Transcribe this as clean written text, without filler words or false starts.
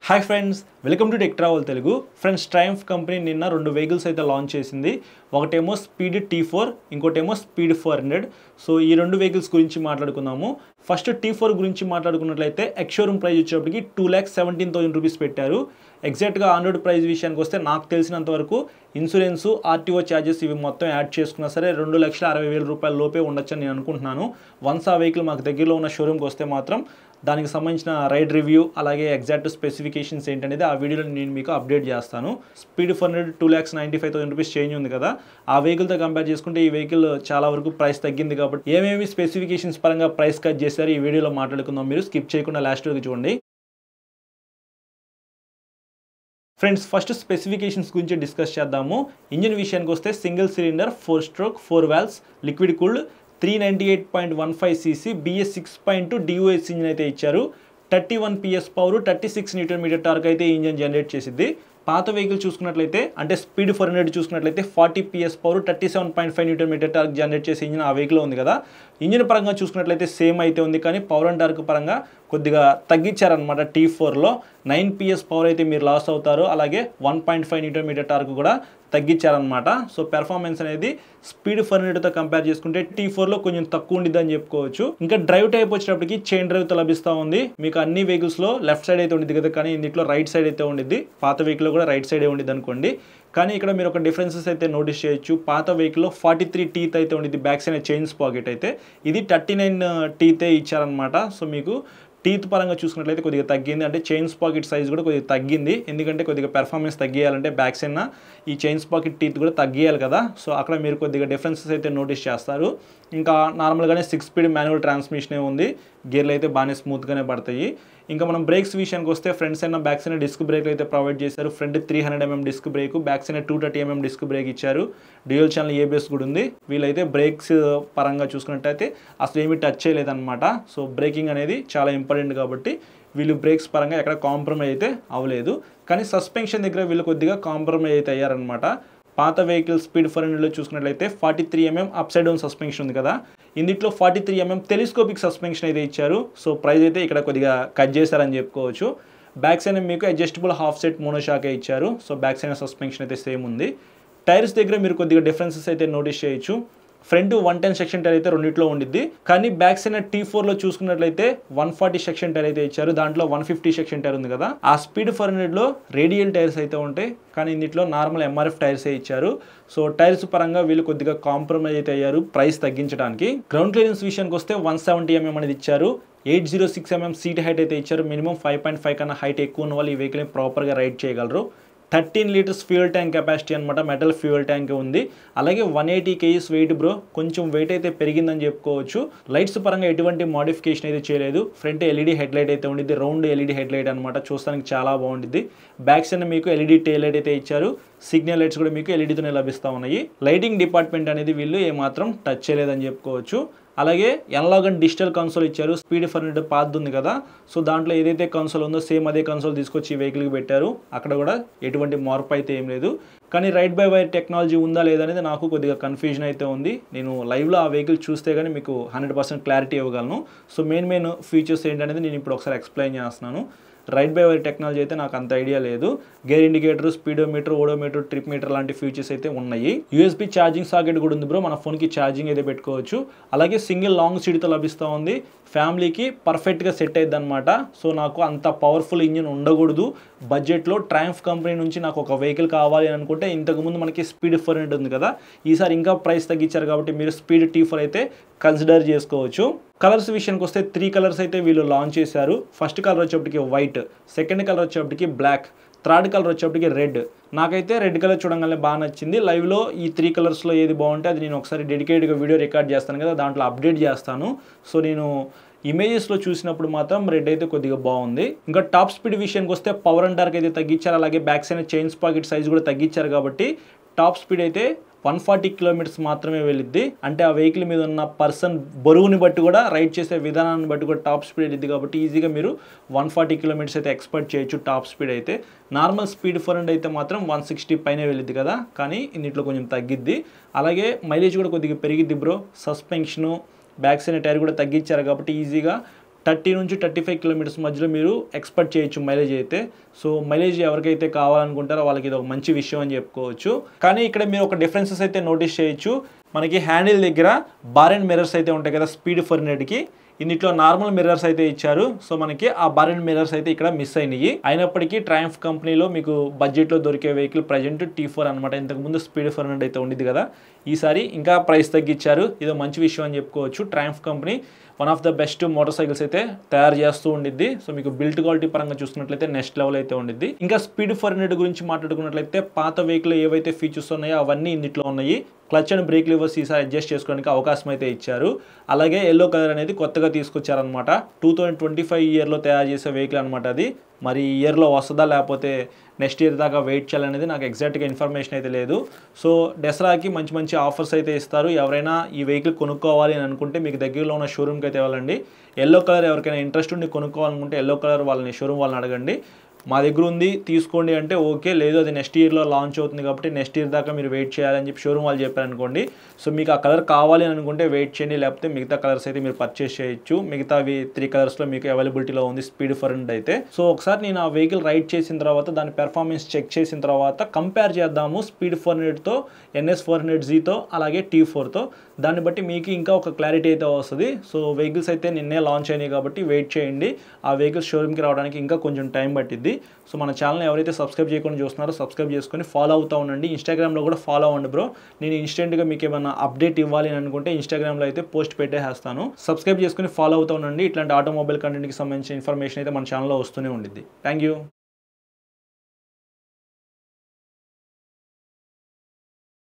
Hi friends, welcome to tech travel Telugu. Friends, Triumph company నిన్న రెండు vehicles అయితే launch చేసింది. ఒకటేమో స్పీడ్ T4, ఇంకోటేమో స్పీడ్ 400. సో ఈ రెండు వెహికల్స్ గురించి మాట్లాడుకుందాము. ఫస్ట్ T4 గురించి మాట్లాడుకున్నట్లయితే ఎక్స్-షోరూమ్ ప్రైస్ వచ్చేటప్పటికి 2,17,000 రూపీస్ పెట్టారు. ఎగ్జాక్ట్గా ఆన్ రోడ్ ప్రైస్ విషయానికి వస్తే నాకు తెలిసినంత వరకు ఇన్సూరెన్స్, ఆర్టీఓ ఛార్జెస్ ఇవి మొత్తం యాడ్ చేసుకున్నా సరే 2,60,000 రూపాయల లోపే ఉండొచ్చని నేను అనుకుంటున్నాను. వన్స్ ఆ వెహికల్ మాకు దగ్గరలో ఉన్న షోరూమ్కి వస్తే మాత్రం దానికి సంబంధించిన రైడ్ రివ్యూ అలాగే ఎగ్జాక్ట్ స్పెసిఫికేషన్స్ ఏంటనేది ఆ వీడియోలో నేను మీకు అప్డేట్ చేస్తాను. స్పీడ్ 400 2,95,000 రూపీస్ చేంజ్ ఉంది కదా, ఆ వెహికల్తో కంపేర్ చేసుకుంటే ఈ వెహికల్ చాలా వరకు ప్రైస్ తగ్గింది. కాబట్టి ఏమేమి స్పెసిఫికేషన్స్ పరంగా ప్రైస్ కట్ చేశారు ఈ వీడియోలో మాట్లాడుకుందాం. మీరు స్కిప్ చేయకుండా లాస్ట్ వరకు చూడండి. ఫ్రెండ్స్, ఫస్ట్ స్పెసిఫికేషన్స్ గురించి డిస్కస్ చేద్దాము. ఇంజిన్ విషయానికి వస్తే single cylinder 4 stroke 4 valves liquid cooled 398.15 cc BS 6.2 DOS engine అయితే ఇచ్చారు. 31 PS పవర్, 36 Nm టార్క్ అయితే ఈ ఇంజిన్ జనరేట్ చేసిద్ది. పాత వెహికల్ చూసుకున్నట్లయితే అంటే స్పీడ్ 400 చూసుకున్నట్లయితే 40 PS power, 37.5 Nm torque generate చేసే ఇంజిన్ ఆ వెహికల్ ఉంది కదా. ఇంజిన్ పరంగా చూసుకున్నట్లయితే సేమ్ అయితే ఉంది, కానీ పవర్ అండ్ టార్క్ పరంగా కొద్దిగా తగ్గించారనమాట. T4లో 9 PS పవర్ అయితే మీరు లాస్ అవుతారు, అలాగే 1.5 Nm టార్క్ కూడా తగ్గించారనమాట. సో పెర్ఫార్మెన్స్ అనేది స్పీడ్ 400తో కంపేర్ చేసుకుంటే T4లో కొంచెం తక్కువ ఉండిద్ది అని చెప్పుకోవచ్చు. ఇంకా డ్రైవ్ టైప్ వచ్చేటప్పటికి చైన్ డ్రైవ్తో లభిస్తూ ఉంది. మీకు అన్ని వెహికల్స్లో లెఫ్ట్ సైడ్ అయితే ఉండిద్ది కదా, కానీ ఇందులో రైట్ సైడ్ అయితే ఉండిద్ది. పాత వెహికల్ కూడా రైట్ సైడే ఉండిద్ది అనుకోండి. కానీ ఇక్కడ మీరు ఒక డిఫరెన్సెస్ అయితే నోటీస్ చేయొచ్చు. పాత వెహికల్లో 43 టీత్ అయితే ఉండిద్ది బ్యాక్ సైడ్ చైన్స్ పాకెట్ అయితే, ఇది 39 టీతే ఇచ్చారనమాట. సో మీకు టీత్ పరంగా చూసుకున్నట్లయితే కొద్దిగా తగ్గింది, అంటే చైన్స్ పాకెట్ సైజ్ కూడా కొద్దిగా తగ్గింది. ఎందుకంటే కొద్దిగా పెర్ఫార్మెన్స్ తగ్గియాలంటే బ్యాక్ సైడ్ ఈ చైన్స్ పాకెట్ టీత్ కూడా తగ్గియాలి కదా. సో అక్కడ మీరు కొద్దిగా డిఫరెన్సెస్ అయితే నోటీస్ చేస్తారు. ఇంకా నార్మల్గానే 6 స్పీడ్ మాన్యువల్ ట్రాన్స్మిషనే ఉంది. గేర్లు అయితే బాగానే స్మూత్గానే పడతాయి. ఇంకా మనం బ్రేక్స్ విషయానికి వస్తే front side back side disc బ్రేక్లు అయితే ప్రొవైడ్ చేశారు. Front 300 mm disc brake, back side 230 mm disc brake ఇచ్చారు. డ్యూయల్ ఛానల్ ABS కూడా ఉంది. వీళ్ళైతే బ్రేక్స్ పరంగా చూసుకున్నట్టయితే అసలు ఏమీ టచ్ చేయలేదన్నమాట. సో బ్రేకింగ్ అనేది చాలా ఇంపార్టెంట్ కాబట్టి వీళ్ళు బ్రేక్స్ పరంగా ఎక్కడ కాంప్రమైజ్ అయితే అవ్వలేదు. కానీ సస్పెన్షన్ దగ్గర వీళ్ళు కొద్దిగా కాంప్రమైజ్ అయితే అయ్యారనమాట. పాత వెహికల్ స్పీడ్ 400లో చూసుకున్నట్లయితే 43 mm up side down suspension ఉంది కదా, ఇందులో 43 mm టెలిస్కోపిక్ సస్పెన్షన్ అయితే ఇచ్చారు. సో ప్రైస్ అయితే ఇక్కడ కొద్దిగా కట్ చేశారని చెప్పుకోవచ్చు. బ్యాక్ సైడ్ మీకు అడ్జస్టబుల్ హాఫ్ సెట్ మోనోషాకే ఇచ్చారు. సో బ్యాక్ సైడ్ సస్పెన్షన్ అయితే సేమ్ ఉంది. టైర్స్ దగ్గర మీరు కొద్దిగా డిఫరెన్సెస్ అయితే నోటీస్ చేయొచ్చు. ఫ్రంట్ 110 సెక్షన్ టైర్ అయితే రెండిట్లో ఉండిద్ది, కానీ బ్యాక్ సైడ్ T4లో చూసుకున్నట్లయితే 140 సెక్షన్ టైర్ అయితే ఇచ్చారు. దాంట్లో 150 సెక్షన్ టైర్ ఉంది కదా. ఆ స్పీడ్ 400లో రేడియల్ టైర్స్ అయితే ఉంటాయి, కానీ ఇందులో నార్మల్ MRF టైర్సే ఇచ్చారు. సో టైర్స్ పరంగా వీళ్ళు కొద్దిగా కాంప్రమైజ్ అయితే అయ్యారు ప్రైస్ తగ్గించడానికి. గ్రౌండ్ క్లియరెన్స్ విషయానికి వస్తే 170 mm అనేది ఇచ్చారు. 806 mm సీట్ హైట్ అయితే ఇచ్చారు. మినిమం 5.5 కన్నా హైట్ ఎక్కువ ఉన్న వాళ్ళు ఈ వెహికల్ని ప్రాపర్గా రైడ్ చేయగలరు. 13 లీటర్స్ ఫ్యూయల్ ట్యాంక్ కెపాసిటీ అనమాట, మెటల్ ఫ్యూయల్ ట్యాంక్ ఉంది. అలాగే 180 kgs వెయిట్ బ్రో, కొంచెం వెయిట్ అయితే పెరిగిందని చెప్పుకోవచ్చు. లైట్స్ పరంగా ఎటువంటి మోడిఫికేషన్ అయితే చేయలేదు. ఫ్రంట్ LED హెడ్ లైట్ అయితే ఉండిద్ది, రౌండ్ LED హెడ్ లైట్ అనమాట, చూస్తానికి చాలా బాగుండిద్ది. బ్యాక్ సైడ్ మీకు LED టెయిల్ లైట్ అయితే ఇచ్చారు. సిగ్నల్ లైట్స్ కూడా మీకు LED తోనే లభిస్తూ ఉన్నాయి. లైటింగ్ డిపార్ట్మెంట్ అనేది వీళ్ళు ఏమాత్రం టచ్ చేయలేదని చెప్పుకోవచ్చు. అలాగే ఎనలాగ్ అండ్ డిజిటల్ కన్సోల్ ఇచ్చారు. స్పీడ్ 400 పాత్ ఉంది కదా, సో దాంట్లో ఏదైతే కన్సోల్ ఉందో సేమ్ అదే కన్సోల్ తీసుకొచ్చి ఈ వెహికల్కి పెట్టారు. అక్కడ కూడా ఎటువంటి మార్పు అయితే ఏం లేదు. కానీ రైడ్ బై వైర్ టెక్నాలజీ ఉందా లేదా అనేది నాకు కొద్దిగా కన్ఫ్యూజన్ అయితే ఉంది. నేను లైవ్లో ఆ వెహికల్ చూస్తే కానీ మీకు 100% క్లారిటీ ఇవ్వగలను. సో మెయిన్ ఫీచర్స్ ఏంటనేది నేను ఇప్పుడు ఒకసారి ఎక్స్ప్లెయిన్ చేస్తున్నాను. రైడ్ బై వైర్ టెక్నాలజీ అయితే నాకు అంత ఐడియా లేదు. Gear indicator, speedometer, odometer, trip meter లాంటి ఫీచర్స్ అయితే ఉన్నాయి. USB ఛార్జింగ్ సాకెట్ కూడా ఉంది బ్రో, మన ఫోన్కి ఛార్జింగ్ అయితే పెట్టుకోవచ్చు. అలాగే సింగిల్ లాంగ్ సీట్తో లభిస్తూ ఉంది. ఫ్యామిలీకి పర్ఫెక్ట్గా సెట్ అయ్యిద్ది అనమాట. సో నాకు అంత పవర్ఫుల్ ఇంజిన్ ఉండకూడదు బడ్జెట్లో. ట్రయంఫ్ కంపెనీ నుంచి నాకు ఒక వెహికల్ కావాలి అనుకుంటే ఇంతకుముందు మనకి స్పీడ్ 400 ఉంది కదా, ఈసారి ఇంకా ప్రైస్ తగ్గించారు కాబట్టి మీరు స్పీడ్ T4 అయితే కన్సిడర్ చేసుకోవచ్చు. కలర్స్ విషయానికి వస్తే 3 కలర్స్ అయితే వీళ్ళు లాంచ్ చేశారు. ఫస్ట్ కలర్ వచ్చేప్పటికి వైట్, సెకండ్ కలర్ వచ్చేప్పటికి బ్లాక్, థర్డ్ కలర్ వచ్చేప్పటికి రెడ్. నాకైతే రెడ్ కలర్ చూడగానే బాగా నచ్చింది. లైవ్లో ఈ 3 కలర్స్లో ఏది బాగుంటే అది నేను ఒకసారి డెడికేట్గా వీడియో రికార్డ్ చేస్తాను కదా, దాంట్లో అప్డేట్ చేస్తాను. సో నేను ఇమేజెస్లో చూసినప్పుడు మాత్రం రెడ్ అయితే కొద్దిగా బాగుంది. ఇంకా టాప్ స్పీడ్ విషయానికి వస్తే పవర్ అండ్ టార్క్ అయితే తగ్గించారు. అలాగే back side chains pocket size కూడా తగ్గించారు కాబట్టి టాప్ స్పీడ్ అయితే 140 కిలోమీటర్స్ మాత్రమే వెళ్ళిద్ది. అంటే ఆ వెహికల్ మీద ఉన్న పర్సన్ బరువుని బట్టి కూడా రైడ్ చేసే విధానాన్ని బట్టి కూడా టాప్ స్పీడ్ వెళ్ళిద్ది. కాబట్టి ఈజీగా మీరు 140 కిలోమీటర్స్ అయితే ఎక్స్పెక్ట్ చేయొచ్చు టాప్ స్పీడ్ అయితే. నార్మల్ స్పీడ్ 400 అయితే మాత్రం 160 పైనే వెళ్ళిద్ది కదా, కానీ ఇందులో కొంచెం తగ్గిద్ది. అలాగే మైలేజ్ కూడా కొద్దిగా పెరిగిద్ది bro. Suspension, back side tyre కూడా తగ్గించారు కాబట్టి ఈజీగా 30 నుంచి 35 కిలోమీటర్స్ మధ్యలో మీరు ఎక్స్పెక్ట్ చేయొచ్చు మైలేజ్ అయితే. సో మైలేజ్ ఎవరికైతే కావాలనుకుంటారో వాళ్ళకి ఇది ఒక మంచి విషయం అని చెప్పుకోవచ్చు. కానీ ఇక్కడ మీరు ఒక డిఫరెన్సెస్ అయితే నోటీస్ చేయొచ్చు. మనకి హ్యాండిల్ దగ్గర బార్ అండ్ మిర్రర్స్ అయితే ఉంటాయి కదా స్పీడ్ ఫోర్నెట్కి, ఇందులో నార్మల్ మిర్రర్స్ అయితే ఇచ్చారు. సో మనకి ఆ బార్ అండ్ మిర్రర్స్ అయితే ఇక్కడ మిస్ అయినాయి. అయినప్పటికీ ట్రయంఫ్ కంపెనీలో మీకు బడ్జెట్లో దొరికే వెహికల్ ప్రజెంట్ T4 అనమాట. ఇంతకుముందు స్పీడ్ ఫోర్నెట్ అయితే ఉండేది కదా, ఈసారి ఇంకా ప్రైస్ తగ్గించారు. ఇదో మంచి విషయం అని చెప్పుకోవచ్చు. Triumph company one of the best motor cycles అయితే తయారు చేస్తూ ఉండిద్ది. సో మీకు బిల్డ్ క్వాలిటీ పరంగా చూసుకున్నట్లయితే నెక్స్ట్ లెవెల్ అయితే ఉండిద్ది. ఇంకా స్పీడ్ ఫోర్నెట్ గురించి మాట్లాడుకున్నట్లయితే పాత వెహికల్ ఏవైతే ఫీచర్స్ ఉన్నాయో అవన్నీ ఇందులో ఉన్నాయి. క్లచ్ అండ్ బ్రేక్ లివర్స్ ఈసారి అడ్జస్ట్ చేసుకోవడానికి అవకాశం అయితే ఇచ్చారు. అలాగే ఎల్లో కలర్ అనేది కొత్తగా తీసుకొచ్చారనమాట. 2025 ఇయర్లో తయారు చేసే వెహికల్ అనమాట అది. మరి ఈ ఇయర్లో వస్తుందా లేకపోతే నెక్స్ట్ ఇయర్ దాకా వెయిట్ చేయాలనేది నాకు ఎగ్జాక్ట్గా ఇన్ఫర్మేషన్ అయితే లేదు. సో దసరాకి మంచి మంచి ఆఫర్స్ అయితే ఇస్తారు. ఎవరైనా ఈ వెహికల్ కొనుక్కోవాలి అని అనుకుంటే మీకు దగ్గరలో ఉన్న షోరూమ్కి అయితే వెళ్ళండి. ఎల్లో కలర్ ఎవరికైనా ఇంట్రెస్ట్ ఉండి కొనుక్కోవాలనుకుంటే ఎల్లో కలర్ వాళ్ళని షోరూమ్ వాళ్ళని అడగండి. మా దగ్గర ఉంది తీసుకోండి అంటే ఓకే, లేదు అది నెక్స్ట్ ఇయర్లో లాంచ్ అవుతుంది కాబట్టి నెక్స్ట్ ఇయర్ దాకా మీరు వెయిట్ చేయాలని చెప్పి షోరూమ్ వాళ్ళు చెప్పారనుకోండి. సో మీకు ఆ కలర్ కావాలి అని అనుకుంటే వెయిట్ చేయండి, లేకపోతే మిగతా కలర్స్ అయితే మీరు పర్చేస్ చేయొచ్చు. మిగతావి 3 కలర్స్లో మీకు అవైలబిలిటీలో ఉంది స్పీడ్ ఫోర్నెట్ అయితే. సో ఒకసారి నేను ఆ వెహికల్ రైడ్ చేసిన తర్వాత దాని పెర్ఫార్మెన్స్ చెక్ చేసిన తర్వాత కంపేర్ చేద్దాము స్పీడ్ ఫోర్నెట్తో, NS400Zతో అలాగే T4తో. దాన్ని బట్టి మీకు ఇంకా ఒక క్లారిటీ అయితే వస్తుంది. సో వెహికల్స్ అయితే నిన్నే లాంచ్ అయినాయి కాబట్టి వెయిట్ చేయండి. ఆ వెహికల్స్ షోరూమ్కి రావడానికి ఇంకా కొంచెం టైం పట్టిద్ది. సో మన ఛానల్ ఎవరైతే సబ్స్క్రైబ్ చేయకుండా చూస్తున్నారో సబ్స్క్రైబ్ చేసుకొని ఫాలో అవుతూ ఉండండి. ఇన్స్టాగ్రామ్లో కూడా ఫాలో అవ్వండి బ్రో. నేను ఇన్స్టెంట్గా మీకు ఏమైనా అప్డేట్ ఇవ్వాలి అని అనుకుంటే ఇన్స్టాగ్రామ్లో అయితే పోస్ట్ పెట్టేస్తాను. సబ్స్క్రైబ్ చేసుకొని ఫాలో అవుతూ ఉండండి. ఇట్లాంటి ఆటోమొబైల్ కంటెంట్కి సంబంధించిన ఇన్ఫర్మేషన్ అయితే మన ఛానల్లో వస్తూనే ఉండిద్ది. Thank you.